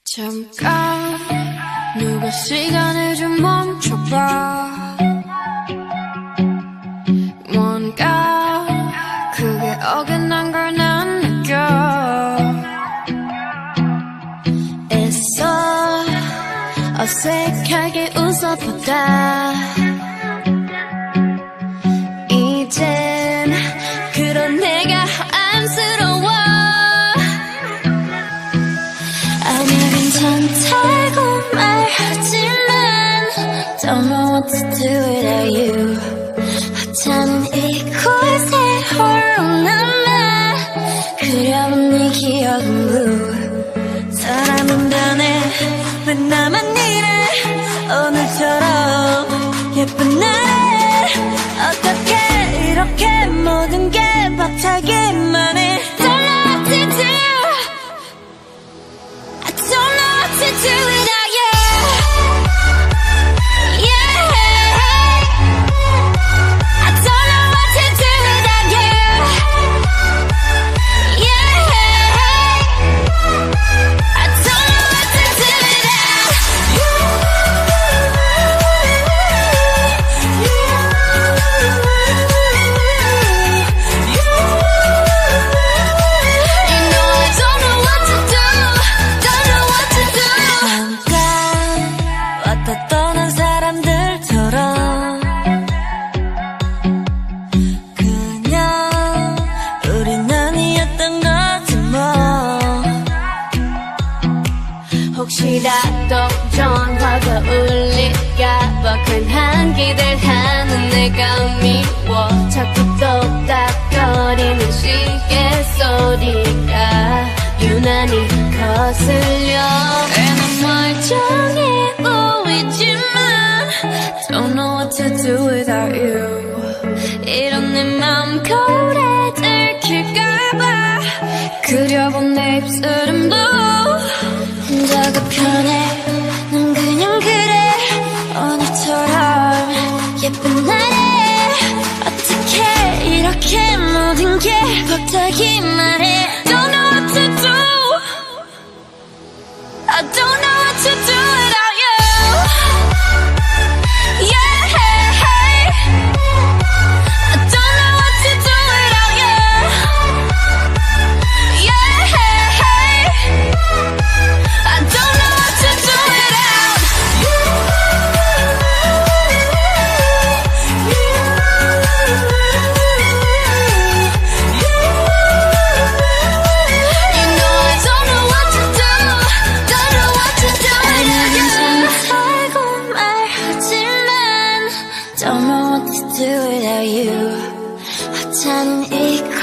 잠깐 누가 시간을 좀 멈춰봐. 뭔가 그게 어긋난 걸 난 느껴. 애써 어색하게 웃어보다 이젠 그런 내가 안쓰러워. 아니야 괜찮다고 말하지만 Don't know what to do without you. 하찮은 이곳에 홀로 남아 그려본 네 기억은 blue. 사람은 변해 왜 나만 이래. 오늘처럼 예쁜 날에 어떻게 이렇게 모든 게 벅차기만 해. Don't know what to do. I don't know what to do without you. Yeah, I don't know what to do without you. Yeah, I don't know what to do without you. You know I don't know what to do. Don't know what to do. 잠깐 왔다 떠난 사람들처럼 그냥 우린 아니었던 거지 뭐. 혹시라도 전화가 울릴까봐 괜한 기대하는 내가 미워. 자꾸 똑딱거리는 시계 소리가 유난히 거슬려. 난 멀쩡해 보이지만 Don't know what to do without you. 이런 내 맘 거울에 들킬까봐 그려본 내 입술은 blue. 혼자가 편해 난 그냥 그래. 오늘처럼 예쁜 날에 어떻게 이렇게 모든 게 벅차기만 해. Don't know what to do. I don't know what to do without you. Yeah, I don't know what to do without you. Yeah, I don't know what to do without you. You know I don't know what to do. Don't know what to do without you. 괜찮다고 말하지만 Don't know what to do without you. 하찮은 이곳